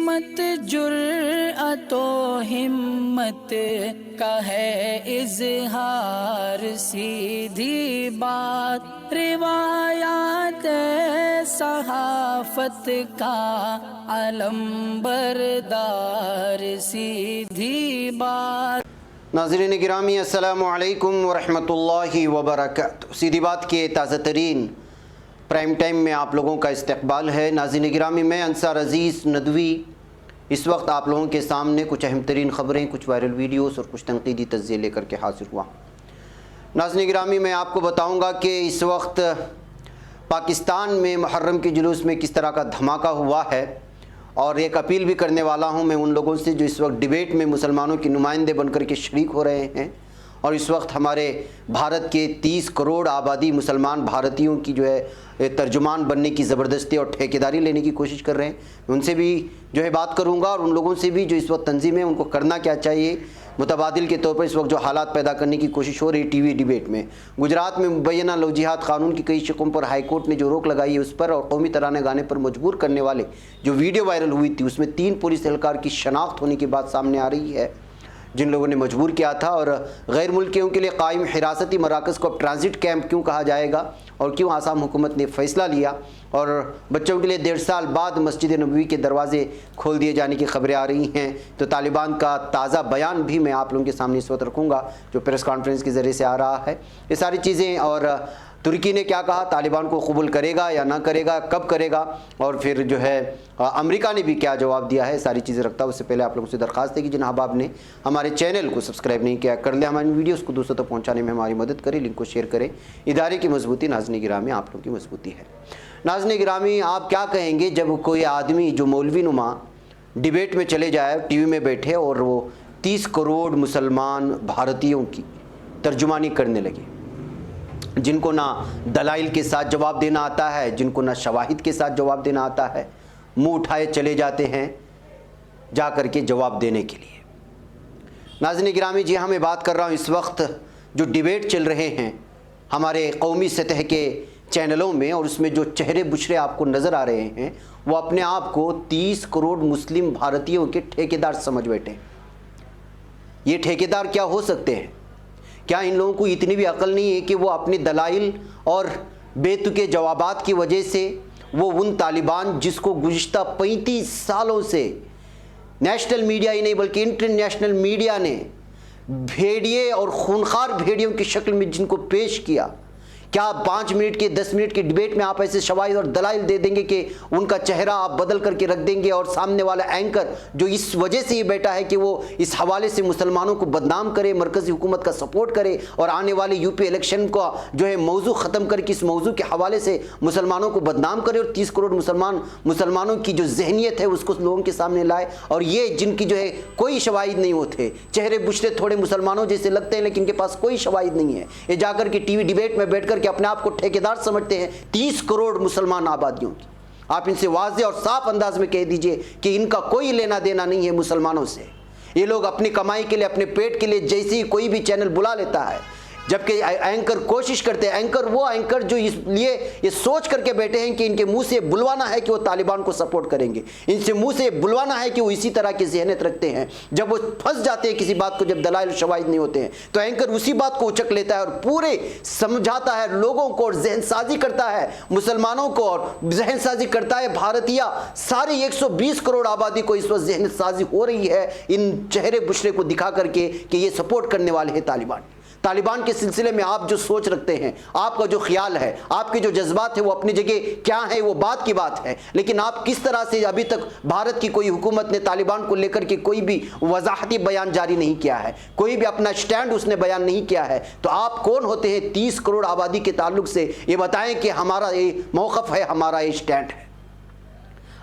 سمت جرأت و ہمت کا ہے اظہار، سیدھی بات روایات صحافت کا علم بردار، سیدھی بات۔ ناظرین گرامی السلام علیکم ورحمۃ اللہ وبرکاتہ۔ سیدھی بات کے تازہ ترین پرائم ٹائم میں آپ لوگوں کا استقبال ہے۔ ناظرین گرامی، میں انصار عزیز ندوی اس وقت آپ لوگوں کے سامنے کچھ اہم ترین خبریں، کچھ وائرل ویڈیوز اور کچھ تنقیدی تجزیے لے کر کے حاضر ہوا۔ ناظرین گرامی، میں آپ کو بتاؤں گا کہ اس وقت پاکستان میں محرم کے جلوس میں کس طرح کا دھماکہ ہوا ہے، اور ایک اپیل بھی کرنے والا ہوں میں ان لوگوں سے جو اس وقت ڈیبیٹ میں مسلمانوں کے نمائندے بن کر کے شریک ہو رہے ہیں، اور اس وقت ہمارے بھارت کے 30 کروڑ آبادی مسلمان بھارتیوں کی جو ہے ترجمان بننے کی زبردستی اور ٹھیکیداری لینے کی کوشش کر رہے ہیں۔ ان سے بھی جو ہے بات کروں گا، اور ان لوگوں سے بھی جو اس وقت تنظیم ہے ان کو کرنا کیا چاہیے، متبادل کے طور پر اس وقت جو حالات پیدا کرنے کی کوشش ہو رہی ہے ٹی وی ڈیبیٹ میں۔ گجرات میں مبینہ لو جہاد قانون کی کئی شقوں پر ہائی کورٹ نے جو روک لگائی ہے اس پر، اور قومی ترانے گانے پر مجبور کرنے والے جو ویڈیو وائرل ہوئی تھی اس میں 3 پولیس اہلکار کی شناخت ہونے کی بات سامنے آ رہی ہے جن لوگوں نے مجبور کیا تھا۔ اور غیر ملکیوں کے لیے قائم حراستی مراکز کو اب ٹرانزٹ کیمپ کیوں کہا جائے گا، اور کیوں آسام حکومت نے فیصلہ لیا، اور بچوں کے لیے 1.5 سال بعد مسجد نبوی کے دروازے کھول دیے جانے کی خبریں آ رہی ہیں۔ تو طالبان کا تازہ بیان بھی میں آپ لوگوں کے سامنے اس وقت رکھوں گا جو پریس کانفرنس کے ذریعے سے آ رہا ہے۔ یہ ساری چیزیں، اور ترکی نے کیا کہا، طالبان کو قبول کرے گا یا نہ کرے گا، کب کرے گا، اور پھر جو ہے امریکہ نے بھی کیا جواب دیا ہے، ساری چیزیں رکھتا ہوں۔ اس سے پہلے آپ لوگوں سے درخواست ہے کہ جن احباب نے ہمارے چینل کو سبسکرائب نہیں کیا کر لیں، ہماری ویڈیوز کو دوسروں تک پہنچانے میں ہماری مدد کریں، لنک کو شیئر کریں۔ ادارے کی مضبوطی ناظرین گرامی آپ لوگوں کی مضبوطی ہے۔ ناظرین گرامی، آپ کیا کہیں گے جب کوئی آدمی جو مولوی نما ڈیبیٹ میں چلے جائے، ٹی وی میں بیٹھے، اور وہ 30 کروڑ مسلمان بھارتیوں کی ترجمانی کرنے لگے، جن کو نہ دلائل کے ساتھ جواب دینا آتا ہے، جن کو نہ شواہد کے ساتھ جواب دینا آتا ہے، منہ اٹھائے چلے جاتے ہیں جا کر کے جواب دینے کے لیے۔ ناظرین گرامی، جی ہاں، میں بات کر رہا ہوں اس وقت جو ڈیبیٹ چل رہے ہیں ہمارے قومی سطح کے چینلوں میں، اور اس میں جو چہرے بشرے آپ کو نظر آ رہے ہیں وہ اپنے آپ کو 30 کروڑ مسلم بھارتیوں کے ٹھیکیدار سمجھ بیٹھے ہیں۔ یہ ٹھیکیدار کیا ہو سکتے ہیں؟ کیا ان لوگوں کو اتنی بھی عقل نہیں ہے کہ وہ اپنی دلائل اور بے تکے جوابات کی وجہ سے وہ ان طالبان جس کو گزشتہ 35 سالوں سے نیشنل میڈیا ہی نہیں بلکہ انٹرنیشنل میڈیا نے بھیڑیے اور خونخوار بھیڑیوں کی شکل میں جن کو پیش کیا، کیا 5 منٹ کے 10 منٹ کے ڈیبیٹ میں آپ ایسے شواہد اور دلائل دے دیں گے کہ ان کا چہرہ آپ بدل کر کے رکھ دیں گے، اور سامنے والا اینکر جو اس وجہ سے یہ بیٹا ہے کہ وہ اس حوالے سے مسلمانوں کو بدنام کرے، مرکزی حکومت کا سپورٹ کرے، اور آنے والے یو پی الیکشن کا جو ہے موضوع ختم کر کے اس موضوع کے حوالے سے مسلمانوں کو بدنام کرے، اور 30 کروڑ مسلمانوں کی جو ذہنیت ہے اس کو لوگوں کے سامنے لائے، اور یہ جن کی جو ہے کوئی شواہد نہیں ہوتے، چہرے بشرے تھوڑے مسلمانوں جیسے لگتے ہیں لیکن ان کے پاس کوئی شواہد نہیں ہے، یہ جا کر کے ٹی وی ڈیبیٹ میں بیٹھ کر کہ اپنے آپ کو ٹھیکیدار سمجھتے ہیں 30 کروڑ مسلمان آبادیوں کی۔ آپ ان سے واضح اور صاف انداز میں کہہ دیجئے کہ ان کا کوئی لینا دینا نہیں ہے مسلمانوں سے۔ یہ لوگ اپنی کمائی کے لیے، اپنے پیٹ کے لیے جیسے ہی کوئی بھی چینل بلا لیتا ہے، جبکہ اینکر کوشش کرتے ہیں، وہ اینکر جو اس لیے یہ سوچ کر کے بیٹھے ہیں کہ ان کے منہ سے بلوانا ہے کہ وہ طالبان کو سپورٹ کریں گے، ان سے منہ سے بلوانا ہے کہ وہ اسی طرح کی ذہنیت رکھتے ہیں، جب وہ پھنس جاتے ہیں کسی بات کو، جب دلائل و شواہد نہیں ہوتے ہیں تو اینکر اسی بات کو اچک لیتا ہے اور پورے سمجھاتا ہے لوگوں کو، اور ذہن سازی کرتا ہے مسلمانوں کو، اور ذہن سازی کرتا ہے بھارتیہ ساری 120 کروڑ آبادی کو۔ اس وقت ذہن سازی ہو رہی ہے ان چہرے بشرے کو دکھا کر کے کہ یہ سپورٹ کرنے والے ہیں طالبان کے سلسلے میں آپ جو سوچ رکھتے ہیں، آپ کا جو خیال ہے، آپ کے جو جذبات ہیں وہ اپنی جگہ کیا ہے، وہ بات کی بات ہے، لیکن آپ کس طرح سے ابھی تک بھارت کی کوئی حکومت نے طالبان کو لے کر کے کوئی بھی وضاحتی بیان جاری نہیں کیا ہے، کوئی بھی اپنا سٹینڈ اس نے بیان نہیں کیا ہے، تو آپ کون ہوتے ہیں 30 کروڑ آبادی کے تعلق سے یہ بتائیں کہ ہمارا یہ موقف ہے، ہمارا یہ سٹینڈ ہے۔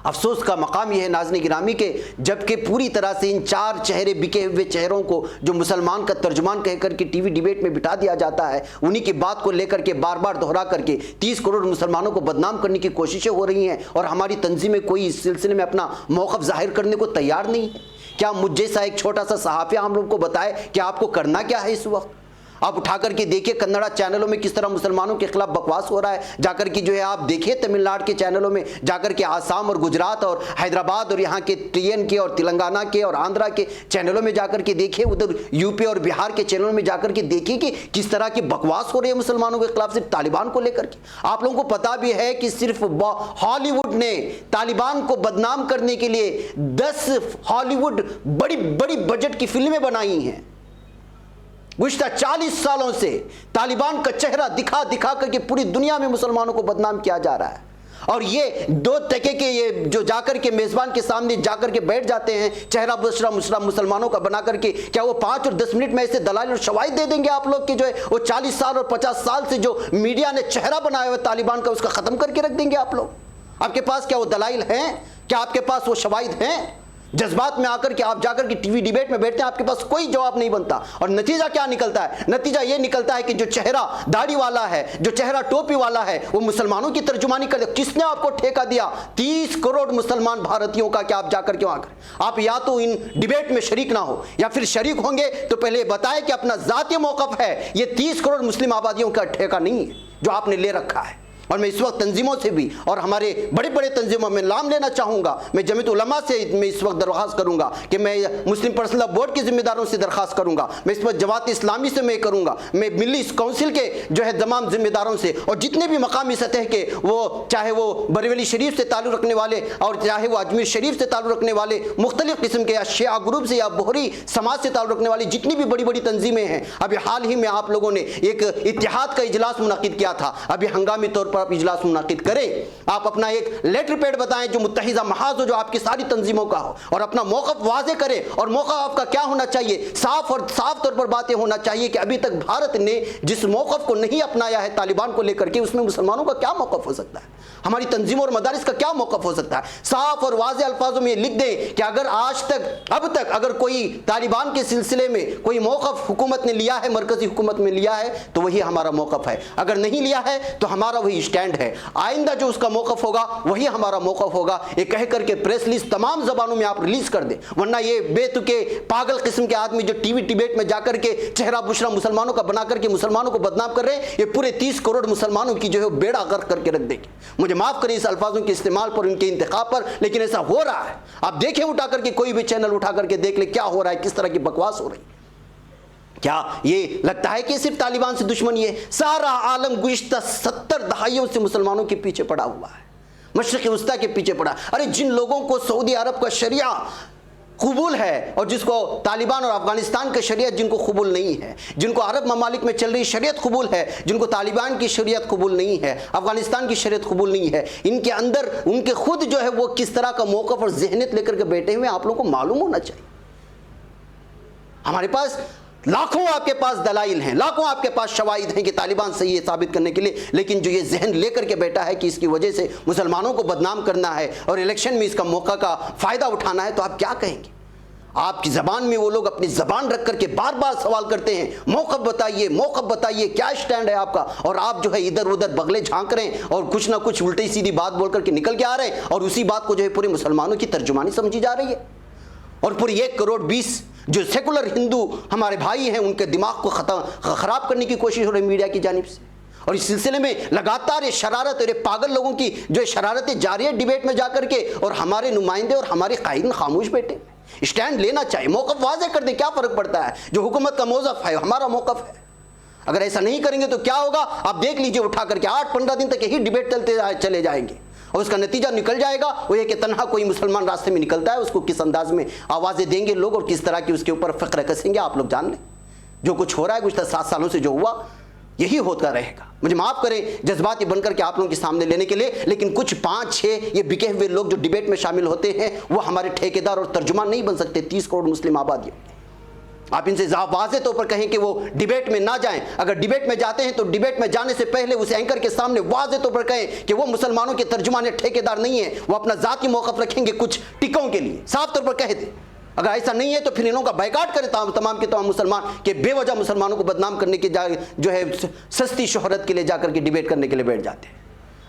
افسوس کا مقام یہ ہے ناظرین گرامی کہ جبکہ پوری طرح سے ان 4 چہرے بکے ہوئے چہروں کو جو مسلمان کا ترجمان کہہ کر کے ٹی وی ڈیبیٹ میں بٹھا دیا جاتا ہے، انہی کی بات کو لے کر کے بار بار دہرا کر کے 30 کروڑ مسلمانوں کو بدنام کرنے کی کوششیں ہو رہی ہیں، اور ہماری تنظیمیں کوئی اس سلسلے میں اپنا موقف ظاہر کرنے کو تیار نہیں ہے۔ کیا مجھ جیسا ایک چھوٹا سا صحافی ہم لوگ کو بتائے کہ آپ کو کرنا کیا ہے اس وقت؟ آپ اٹھا کر کے دیکھیں کنڑا چینلوں میں کس طرح مسلمانوں کے خلاف بکواس ہو رہا ہے. جا کر کے جو ہے آپ دیکھیں تمل ناڈو کے چینلوں میں، جا کر کے آسام اور گجرات اور حیدرآباد اور یہاں کے TN کے اور تلنگانہ کے اور آندھرا کے چینلوں میں جا کر کے دیکھیں، ادھر UP اور بہار کے چینلوں میں جا کر کے دیکھیں کہ کس طرح کی بکواس ہو رہی ہے مسلمانوں کے خلاف صرف طالبان کو لے کر کے. آپ لوگوں کو پتا بھی ہے کہ صرف ہالی ووڈ نے طالبان کو بدنام کرنے کے لیے 10 ہالی ووڈ بڑی بڑی بجٹ کی فلمیں بنائی ہیں. گزشتہ 40 سالوں سے طالبان کا چہرہ دکھا دکھا کر کے پوری دنیا میں مسلمانوں کو بدنام کیا جا رہا ہے. اور یہ 2 ٹکے کے یہ جو جا کر کے میزبان کے سامنے جا کر کے بیٹھ جاتے ہیں چہرہ بشرا مسلمانوں کا بنا کر کے، کیا وہ 5 اور 10 منٹ میں ایسے دلائل اور شواہد دے دیں گے آپ لوگ کہ جو ہے وہ 40 سال اور 50 سال سے جو میڈیا نے چہرہ بنایا ہوا طالبان کا اس کا ختم کر کے رکھ دیں گے آپ لوگ؟ آپ کے پاس کیا وہ دلائل ہیں؟ کیا آپ کے پاس وہ شواہد ہیں؟ جذبات میں آ کر کے آپ جا کر کے ٹی وی ڈیبیٹ میں بیٹھتے ہیں، آپ کے پاس کوئی جواب نہیں بنتا. اور نتیجہ کیا نکلتا ہے؟ نتیجہ یہ نکلتا ہے کہ جو چہرہ داڑھی والا ہے، جو چہرہ ٹوپی والا ہے، وہ مسلمانوں کی ترجمانی کر دے. کس نے آپ کو ٹھیکہ دیا 30 کروڑ مسلمان بھارتیوں کا کہ آپ جا کر کے وہاں آپ یا تو ان ڈیبیٹ میں شریک نہ ہو، یا پھر شریک ہوں گے تو پہلے بتائیں کہ اپنا ذاتی موقف ہے. یہ 30 کروڑ مسلم آبادیوں کا ٹھیکہ نہیں ہے جو آپ نے لے رکھا ہے. اور میں اس وقت تنظیموں سے بھی اور ہمارے بڑے بڑے تنظیموں میں نام لینا چاہوں گا. میں جمعیت علماء سے میں اس وقت درخواست کروں گا کہ میں مسلم پرسنل لا بورڈ کے ذمہ داروں سے درخواست کروں گا، میں اس وقت جماعت اسلامی سے میں کروں گا، میں ملی کونسل کے جو ہے تمام ذمہ داروں سے اور جتنے بھی مقامی سطح کے، وہ چاہے وہ بریلی شریف سے تعلق رکھنے والے اور چاہے وہ اجمیر شریف سے تعلق رکھنے والے، مختلف قسم کے یا شیعہ گروپ سے یا بہری سماج سے تعلق رکھنے والی جتنی بھی بڑی بڑی تنظیمیں ہیں. ابھی حال ہی میں آپ لوگوں نے ایک اتحاد کا اجلاس منعقد کیا تھا. ابھی ہنگامی طور پر آپ اجلاس منعقد کریں، آپ اپنا ایک لیٹر پیڈ بتائیں جو متحدہ محاذ ہو، جو آپ کی ساری تنظیموں کا ہو، اور اپنا موقف واضح کریں. اور موقف آپ کا کیا ہونا چاہیے؟ صاف طور پر باتیں ہونا چاہیے کہ ابھی تک بھارت نے جس موقف کو نہیں اپنایا ہے طالبان کو لے کر کے، اس میں مسلمانوں کا کیا موقف ہو سکتا ہے، ہماری تنظیموں اور مدارس کا کیا موقف ہو سکتا ہے. صاف اور واضح الفاظوں میں یہ لکھ دیں کہ اگر اب تک اگر کوئی طالبان کے سلسلے میں کوئی موقف حکومت نے لیا ہے، مرکزی حکومت میں لیا ہے، تو وہی ہمارا موقف ہے. اگر نہیں لیا ہے تو ہمارا وہی اسٹینڈ ہے. آئندہ جو اس کا موقف ہوگا وہی ہمارا موقف ہوگا. یہ کہہ کر کے پریس ریلیز تمام زبانوں میں آپ ریلیز کر دیں، ورنہ یہ بے تکے پاگل قسم کے آدمی جو ٹی وی ڈیبیٹ میں جا کر کے چہرہ بشرا مسلمانوں کا بنا کر کے مسلمانوں کو بدنام کر رہے ہیں، یہ پورے 30 کروڑ مسلمانوں کی جو ہے بیڑا غرق کر کے رکھ دے گی. مجھے معاف کریں اس الفاظوں کے استعمال پر، ان کے انتخاب پر، لیکن ایسا ہو رہا ہے. آپ دیکھیں اٹھا کر کے کوئی بھی چینل اٹھا کر کے دیکھ لیں کیا ہو رہا ہے، کس طرح کی بکواس ہو رہی ہے. کیا یہ لگتا ہے کہ صرف طالبان سے دشمنی ہے؟ سارا عالم گزشتہ 70 دہائیوں سے مسلمانوں کے پیچھے پڑا ہوا ہے، مشرق وسطیٰ کے پیچھے پڑا. ارے جن لوگوں کو سعودی عرب کا شریعہ قبول ہے اور جس کو طالبان اور افغانستان کا شریعت جن کو قبول نہیں ہے، جن کو عرب ممالک میں چل رہی شریعت قبول ہے، جن کو طالبان کی شریعت قبول نہیں ہے، افغانستان کی شریعت قبول نہیں ہے، ان کے اندر ان کے خود جو ہے وہ کس طرح کا موقف اور ذہنیت لے کر کے بیٹھے ہوئے آپ لوگوں کو معلوم ہونا چاہیے. ہمارے پاس لاکھوں آپ کے پاس دلائل ہیں، لاکھوں آپ کے پاس شواہد ہیں کہ طالبان صحیح ہے ثابت کرنے کے لیے، لیکن جو یہ ذہن لے کر کے بیٹھا ہے کہ اس کی وجہ سے مسلمانوں کو بدنام کرنا ہے اور الیکشن میں اس کا موقع کا فائدہ اٹھانا ہے، تو آپ کیا کہیں گے؟ آپ کی زبان میں وہ لوگ اپنی زبان رکھ کر کے بار بار سوال کرتے ہیں، موقف بتائیے کیا اسٹینڈ ہے آپ کا، اور آپ جو ہے ادھر ادھر بغلے جھانک رہے ہیں اور کچھ نہ کچھ الٹی سیدھی بات بول کر کے نکل کے آ رہے ہیں، اور اسی بات کو جو ہے پورے مسلمانوں کی ترجمانی سمجھی جا رہی ہے. اور پوری 1 کروڑ 20 جو سیکولر ہندو ہمارے بھائی ہیں، ان کے دماغ کو خراب کرنے کی کوشش ہو رہی ہے میڈیا کی جانب سے. اور اس سلسلے میں لگاتار یہ شرارت اور یہ پاگل لوگوں کی جو شرارتیں جاری ہے ڈیبیٹ میں جا کر کے، اور ہمارے نمائندے اور ہمارے قائدین خاموش بیٹھے. اسٹینڈ لینا چاہیے، موقف واضح کر دیں، کیا فرق پڑتا ہے؟ جو حکومت کا موقف ہے ہمارا موقف ہے. اگر ایسا نہیں کریں گے تو کیا ہوگا آپ دیکھ لیجئے، اٹھا کر کے 8-15 دن تک یہی ڈیبیٹ چلے جائیں گے، اور اس کا نتیجہ نکل جائے گا وہ یہ کہ تنہا کوئی مسلمان راستے میں نکلتا ہے، اس کو کس انداز میں آوازیں دیں گے لوگ اور کس طرح کی اس کے اوپر فقر کسیں گے. آپ لوگ جان لیں جو کچھ ہو رہا ہے گزشتہ 7 سالوں سے جو ہوا یہی ہوتا رہے گا. مجھے معاف کریں جذباتی بن کر کے آپ لوگوں کے سامنے لینے کے لیے، لیکن کچھ 5-6 یہ بکے ہوئے لوگ جو ڈیبیٹ میں شامل ہوتے ہیں وہ ہمارے ٹھیکیدار اور ترجمان نہیں بن سکتے 30 کروڑ مسلم آبادیوں. آپ ان سے واضح طور پر کہیں کہ وہ ڈیبیٹ میں نہ جائیں. اگر ڈیبیٹ میں جاتے ہیں تو ڈیبیٹ میں جانے سے پہلے اس اینکر کے سامنے واضح طور پر کہیں کہ وہ مسلمانوں کے ترجمان یا ٹھیکیدار نہیں ہیں، وہ اپنا ذاتی موقف رکھیں گے کچھ ٹکوں کے لیے، صاف طور پر کہہ دیں. اگر ایسا نہیں ہے تو پھر انہوں کا بائیکاٹ کریں تمام کے تمام مسلمان کہ بے وجہ مسلمانوں کو بدنام کرنے کے جو ہے سستی شہرت کے لیے جا کر کے ڈیبیٹ کرنے کے لیے بیٹھ جاتے ہیں.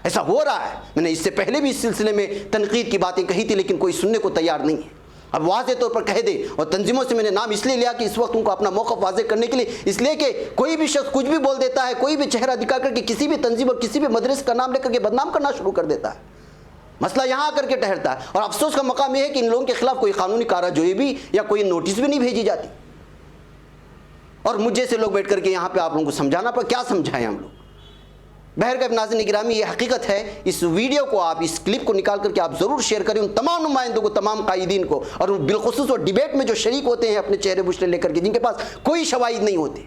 ایسا ہو رہا ہے. میں نے اس سے پہلے بھی اس سلسلے میں تنقید کی باتیں کہی تھی لیکن کوئی سننے کو تیار نہیں ہے. اب واضح طور پر کہہ دے. اور تنظیموں سے میں نے نام اس لیے لیا کہ اس وقت ان کو اپنا موقف واضح کرنے کے لیے, اس لیے کہ کوئی بھی شخص کچھ بھی بول دیتا ہے, کوئی بھی چہرہ دکھا کر کے کسی بھی تنظیم اور کسی بھی مدرسے کا نام لے کر کے بدنام کرنا شروع کر دیتا ہے. مسئلہ یہاں آ کر کے ٹھہرتا ہے. اور افسوس کا مقام یہ ہے کہ ان لوگوں کے خلاف کوئی قانونی کارروائی بھی یا کوئی نوٹس بھی نہیں بھیجی جاتی. اور مجھ جیسے لوگ بیٹھ کر کے یہاں پہ آپ لوگوں کو سمجھانا پر کیا سمجھائیں ہم لوگ. بہرکیف ناظرین گرامی, یہ حقیقت ہے. اس ویڈیو کو آپ, اس کلپ کو نکال کر کے آپ ضرور شیئر کریں ان تمام نمائندوں کو, تمام قائدین کو, اور بالخصوص وہ ڈیبیٹ میں جو شریک ہوتے ہیں اپنے چہرے بشرے لے کر کے, جن کے پاس کوئی شواہد نہیں ہوتے,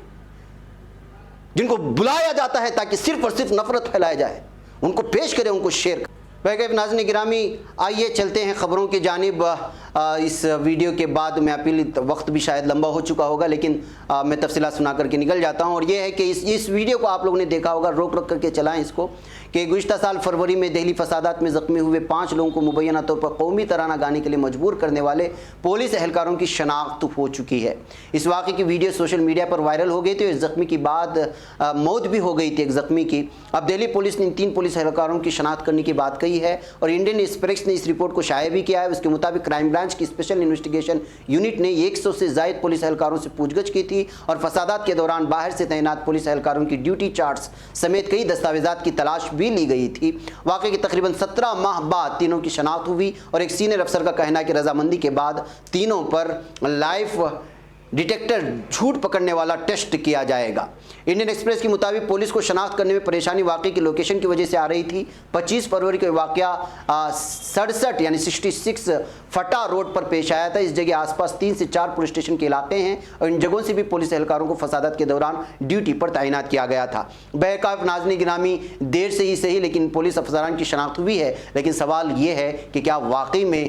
جن کو بلایا جاتا ہے تاکہ صرف اور صرف نفرت پھیلایا جائے, ان کو پیش کریں, ان کو شیئر کریں. بہرکیف ناظرین گرامی, آئیے چلتے ہیں خبروں کی جانب. اس ویڈیو کے بعد میں اپیل, وقت بھی شاید لمبا ہو چکا ہوگا, لیکن میں تفصیلات سنا کر کے نکل جاتا ہوں. اور یہ ہے کہ اس ویڈیو کو آپ لوگوں نے دیکھا ہوگا, روک کر کے چلائیں اس کو, کہ گزشتہ سال فروری میں دہلی فسادات میں زخمی ہوئے 5 لوگوں کو مبینہ طور پر قومی ترانہ گانے کے لیے مجبور کرنے والے پولیس اہلکاروں کی شناخت ہو چکی ہے. اس واقعے کی ویڈیو سوشل میڈیا پر وائرل ہو گئی تھی. اس زخمی کی بعد موت بھی ہو گئی تھی ایک زخمی کی. اب دہلی پولیس نے 3 پولیس اہلکاروں کی شناخت کرنے کی بات کہی ہے, اور انڈین ایکسپریس نے اس رپورٹ کو شائع بھی کیا ہے. اس کے مطابق کرائم برانچ کی اسپیشل انویسٹیگیشن یونٹ نے 100 سے زائد پولیس اہلکاروں سے پوچھ گچھ کی تھی, اور فسادات کے دوران باہر سے تعینات پولیس اہلکاروں کی ڈیوٹی چارٹس سمیت کئی دستاویزات کی تلاش بھی لی گئی تھی. واقعے کے تقریباً 17 ماہ بعد تینوں کی شناخت ہوئی, اور ایک سینئر افسر کا کہنا ہے کہ رضامندی کے بعد تینوں پر لائف ڈیٹیکٹر جھوٹ پکڑنے والا ٹیسٹ کیا جائے گا. انڈین ایکسپریس کے مطابق پولیس کو شناخت کرنے میں پریشانی واقعے کی لوکیشن کی وجہ سے آ رہی تھی. 25 فروری کو واقعہ 67 یعنی 66 فٹا روڈ پر پیش آیا تھا. اس جگہ آس پاس 3 سے 4 پولیس اسٹیشن کے علاقے ہیں, اور ان جگہوں سے بھی پولیس اہلکاروں کو فسادات کے دوران ڈیوٹی پر تعینات کیا گیا تھا. بہرکیف ناظرین گرامی, دیر سے ہی صحیح لیکن پولیس افسران کی شناخت ہوئی ہے, لیکن سوال یہ ہے کہ کیا واقعی میں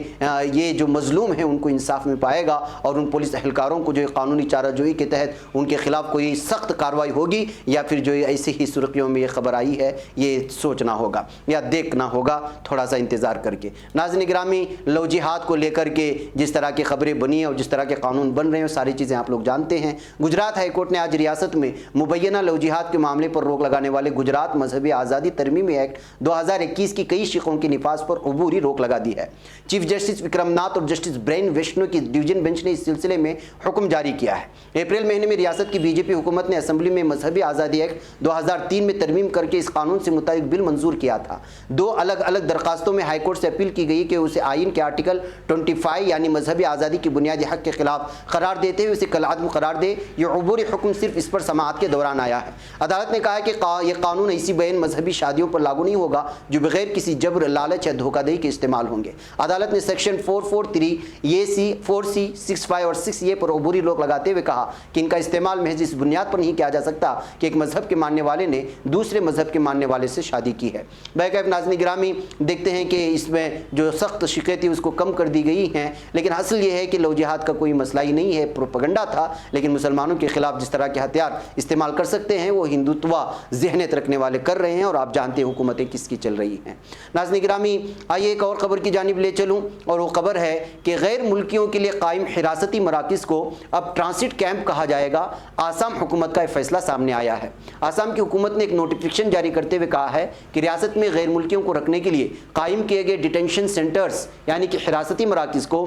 یہ جو مظلوم ہیں ان کو انصاف میں پائے گا, اور ان پولیس اہلکاروں کو جو قانونی چارہ جوئی کے تحت ان کے خلاف کوئی سخت کارروائی ہوگی, یا پھر جو ایسی ہی سرخیوں میں یہ خبر آئی ہے یہ سوچنا ہوگا یا دیکھنا ہوگا, تھوڑا سا انتظار کر کے. ناظرین گرامی, لو جہاد کو لے کر کے جس طرح کی خبریں بنی ہیں اور جس طرح کے قانون بن رہے ہیں ساری چیزیں آپ لوگ جانتے ہیں. گجرات ہائی کورٹ نے آج ریاست میں مبینہ لو جہاد کے معاملے پر روک لگانے والے گجرات مذہبی آزادی ترمیمی ایکٹ 2021 کی کئی شقوں کے نفاذ پر عبوری روک لگا دی ہے. چیف جسٹس وکرم ناتھ اور جسٹس برین ویشنو کی ڈویژن بینچ نے اس سلسلے میں حکم جاری کیا ہے. اپریل مہینے میں ریاست کی بی جے پی حکومت نے اسمبلی میں مذہبی آزادی ایکٹ 2003 میں ترمیم کر کے اس قانون سے متعلق بل منظور کیا تھا. 2 الگ الگ درخواستوں میں ہائی کورٹ سے اپیل کی گئی کہ اسے آئین کے آرٹیکل 25 یعنی مذہبی آزادی کی بنیادی حق کے خلاف قرار دیتے ہوئے اسے کالعدم قرار دے. یہ عبوری حکم صرف اس پر سماعت کے دوران آیا ہے. عدالت نے کہا ہے کہ یہ قانون ایسی بین مذہبی شادیوں پر لاگو نہیں ہوگا جو بغیر کسی جبر, لالچ یا دھوکہ دہی کے استعمال ہوں گے. عدالت نے سیکشن 443 A, 4C, 65 اور 6A پر عبوری روک لگاتے ہوئے کہا کہ ان کا استعمال محض اس بنیاد پر نہیں کیا جا سکتا کہ ایک مذہب کے ماننے والے نے دوسرے مذہب کے ماننے والے سے شادی کی ہے. بہرکیف ناظرین گرامی, دیکھتے ہیں کہ اس میں جو سخت شقیں تھی اس کو کم کر دی گئی ہیں, لیکن اصل یہ ہے کہ لو جہاد کا کوئی مسئلہ ہی نہیں ہے, پروپیگنڈا تھا. لیکن مسلمانوں کے خلاف جس طرح کے ہتھیار استعمال کر سکتے ہیں وہ ہندوتوا ذہنیت رکھنے والے کر رہے ہیں, اور آپ جانتے ہیں حکومتیں کس کی چل رہی ہیں. ناظرین گرامی, آئیے ایک اور خبر کی جانب لے چلوں, اور وہ خبر ہے کہ غیر ملکیوں کے لیے قائم حراستی مراکز کو اب ٹرانزٹ کیمپ کہا جائے گا. آسام حکومت کا ایک فیصلہ سامنے آیا ہے. آسام کی حکومت نے ایک نوٹیفیکیشن جاری کرتے ہوئے کہا ہے کہ ریاست میں غیر ملکیوں کو رکھنے کے لیے قائم کیے گئے ڈیٹینشن سینٹرز یعنی کہ حراستی مراکز کو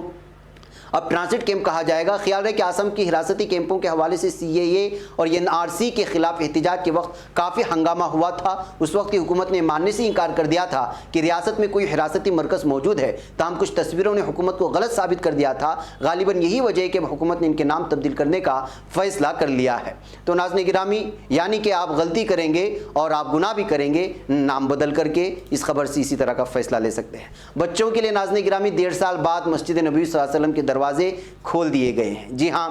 اب ٹرانزٹ کیمپ کہا جائے گا. خیال رہے کہ آسام کی حراستی کیمپوں کے حوالے سے CAA اور NRC کے خلاف احتجاج کے وقت کافی ہنگامہ ہوا تھا. اس وقت کی حکومت نے ماننے سے انکار کر دیا تھا کہ ریاست میں کوئی حراستی مرکز موجود ہے, تاہم کچھ تصویروں نے حکومت کو غلط ثابت کر دیا تھا. غالباً یہی وجہ ہے کہ حکومت نے ان کے نام تبدیل کرنے کا فیصلہ کر لیا ہے. تو ناظرین گرامی, یعنی کہ آپ غلطی کریں گے اور آپ گناہ بھی کریں گے, نام بدل کر کے اس خبر سے اسی طرح کا فیصلہ لے سکتے ہیں. بچوں کے لیے ناظرین گرامی 1.5 سال بعد مسجد نبوی صلی اللہ علیہ وسلم کے دروازے کھول دیے گئے ہیں. جی ہاں,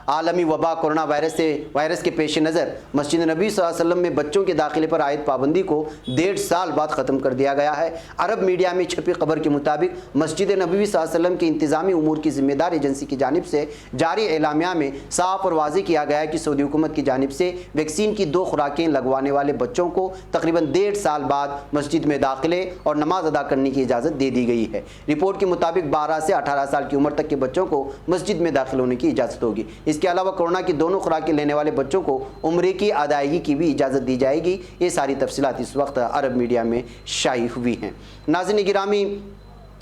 عالمی وبا کورونا وائرس کے پیش نظر مسجد نبی صلی اللہ علیہ وسلم میں بچوں کے داخلے پر عائد پابندی کو 1.5 سال بعد ختم کر دیا گیا ہے. عرب میڈیا میں چھپی خبر کے مطابق مسجد نبوی صلی اللہ علیہ وسلم کے انتظامی امور کی ذمہ دار ایجنسی کی جانب سے جاری اعلامیہ میں صاف اور واضح کیا گیا ہے کہ سعودی حکومت کی جانب سے ویکسین کی 2 خوراکیں لگوانے والے بچوں کو تقریباً 1.5 سال بعد مسجد میں داخلے اور نماز ادا کرنے کی اجازت دے دی گئی ہے. رپورٹ کے مطابق 12 سے 18 سال کی عمر تک کے بچوں کو مسجد میں داخل ہونے کی اجازت ہوگی. اس کے علاوہ کورونا کی 2 خوراکیں لینے والے بچوں کو عمرے کی ادائیگی کی بھی اجازت دی جائے گی. یہ ساری تفصیلات اس وقت عرب میڈیا میں شائع ہوئی ہیں. ناظرین گرامی,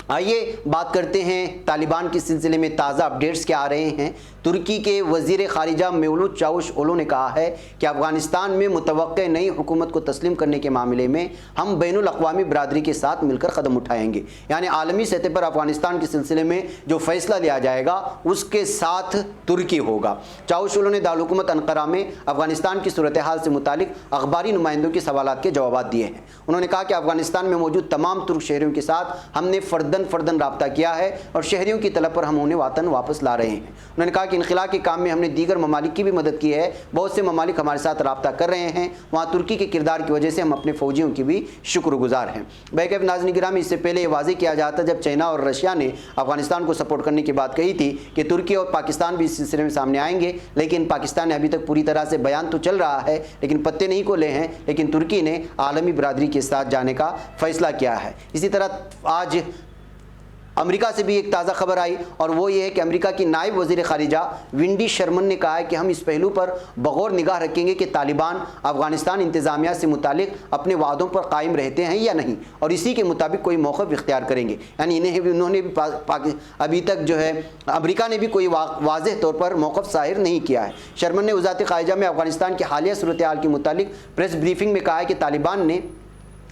آئیے بات کرتے ہیں طالبان کے سلسلے میں تازہ اپڈیٹس کیا آ رہے ہیں۔ ترکی کے وزیر خارجہ میولوت چاوش نے کہا ہے کہ افغانستان میں متوقع نئی حکومت کو تسلیم کرنے کے معاملے میں ہم بین الاقوامی برادری کے ساتھ مل کر قدم اٹھائیں گے، یعنی عالمی سطح پر افغانستان کے سلسلے میں جو فیصلہ لیا جائے گا اس کے ساتھ ترکی ہوگا۔ چاوش نے دارالحکومت انقرہ میں افغانستان کی صورتحال سے متعلق اخباری نمائندوں کے سوالات کے جوابات دیے ہیں۔ انہوں نے کہا کہ افغانستان میں موجود تمام ترک شہریوں کے ساتھ ہم نے فردن رابطہ کیا ہے اور شہریوں کی طلب پر ہم انہیں وطن واپس لا رہے ہیں۔ انہوں نے کہا کہ انخلا کے کام میں ہم نے دیگر ممالک کی بھی مدد کی ہے، بہت سے ممالک ہمارے ساتھ رابطہ کر رہے ہیں، وہاں ترکی کے کردار کی وجہ سے ہم اپنے فوجیوں کی بھی شکر گزار ہیں۔ بہرکیف ناظرین گرامی، اس سے پہلے یہ واضح کیا جاتا جب چائنا اور رشیا نے افغانستان کو سپورٹ کرنے کی بات کہی تھی کہ ترکی اور پاکستان بھی اس سلسلے میں سامنے آئیں گے، لیکن پاکستان نے ابھی تک پوری طرح سے بیان تو چل رہا ہے لیکن پتے نہیں کھولے ہیں، لیکن ترکی نے عالمی برادری کے ساتھ جانے کا فیصلہ کیا ہے۔ اسی طرح آج امریکہ سے بھی ایک تازہ خبر آئی اور وہ یہ ہے کہ امریکہ کی نائب وزیر خارجہ ونڈی شرمن نے کہا ہے کہ ہم اس پہلو پر بغور نگاہ رکھیں گے کہ طالبان افغانستان انتظامیہ سے متعلق اپنے وعدوں پر قائم رہتے ہیں یا نہیں، اور اسی کے مطابق کوئی موقف اختیار کریں گے۔ یعنی انہوں نے بھی ابھی تک جو ہے امریکہ نے بھی کوئی واضح طور پر موقف ظاہر نہیں کیا ہے۔ شرمن نے وزارت خارجہ میں افغانستان کی حالیہ صورتحال کے متعلق پریس بریفنگ میں کہا ہے کہ طالبان نے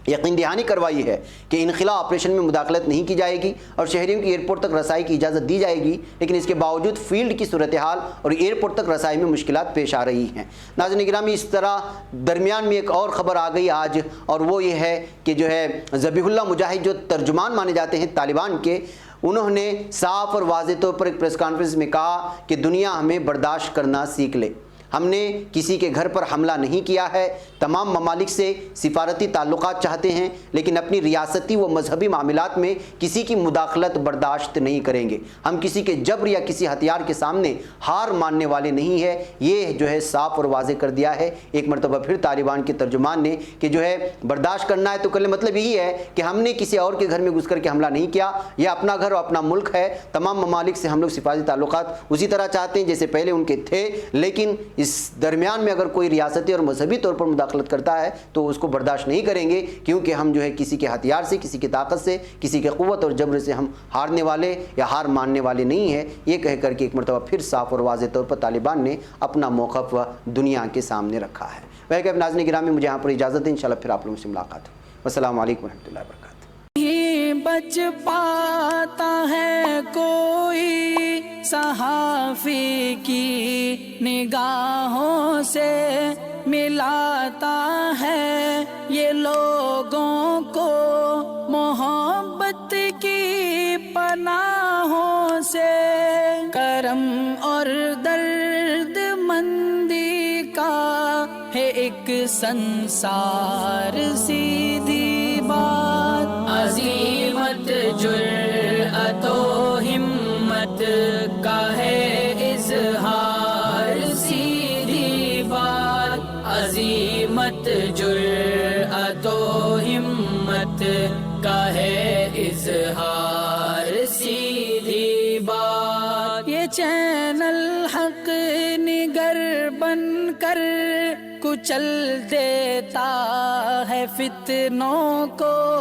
یقین دہانی کروائی ہے کہ انخلا آپریشن میں مداخلت نہیں کی جائے گی اور شہریوں کی ایئرپورٹ تک رسائی کی اجازت دی جائے گی، لیکن اس کے باوجود فیلڈ کی صورتحال اور ایئرپورٹ تک رسائی میں مشکلات پیش آ رہی ہیں۔ ناظرین گرامی، اس طرح درمیان میں ایک اور خبر آ گئی آج، اور وہ یہ ہے کہ جو ہے ذبیح اللہ مجاہد جو ترجمان مانے جاتے ہیں طالبان کے، انہوں نے صاف اور واضح طور پر ایک پریس کانفرنس میں کہا کہ دنیا ہمیں برداشت کرنا سیکھ لے۔ ہم نے کسی کے گھر پر حملہ نہیں کیا ہے، تمام ممالک سے سفارتی تعلقات چاہتے ہیں، لیکن اپنی ریاستی و مذہبی معاملات میں کسی کی مداخلت برداشت نہیں کریں گے۔ ہم کسی کے جبر یا کسی ہتھیار کے سامنے ہار ماننے والے نہیں ہیں، یہ جو ہے صاف اور واضح کر دیا ہے ایک مرتبہ پھر طالبان کے ترجمان نے کہ جو ہے برداشت کرنا ہے تو کر لیں۔ مطلب یہی ہے کہ ہم نے کسی اور کے گھر میں گھس کر کے حملہ نہیں کیا، یہ اپنا گھر اور اپنا ملک ہے، تمام ممالک سے ہم لوگ سفارتی تعلقات اسی طرح چاہتے ہیں جیسے پہلے ان کے تھے، لیکن اس درمیان میں اگر کوئی ریاستی اور مذہبی طور پر مداخلت کرتا ہے تو اس کو برداشت نہیں کریں گے، کیونکہ ہم جو ہے کسی کے ہتھیار سے، کسی کی طاقت سے، کسی کے قوت اور جبر سے ہم ہارنے والے یا ہار ماننے والے نہیں ہیں۔ یہ کہہ کر کے ایک مرتبہ پھر صاف اور واضح طور پر طالبان نے اپنا موقف دنیا کے سامنے رکھا ہے۔ ویسے ناظرین گرامی، مجھے یہاں پر اجازت ہے، انشاءاللہ پھر آپ لوگوں سے ملاقات ہو۔ السلام علیکم ورحمۃ اللہ وبرکاتہ۔ بچ پاتا ہے کوئی صحافی کی نگاہوں سے، ملاتا ہے یہ لوگوں کو محبت کی پناہوں سے، کرم اور درد مندی کا ہے ایک سنسار، سیدھی بات، عزیمت جرأت و ہمت کا ہے اظہار، سیدھی بات، عزیمت جرأت و ہمت کا ہے اظہار، سیدھی بات۔ یہ چینل حق نگر بن کر کچل دیتا ہے فتنوں کو،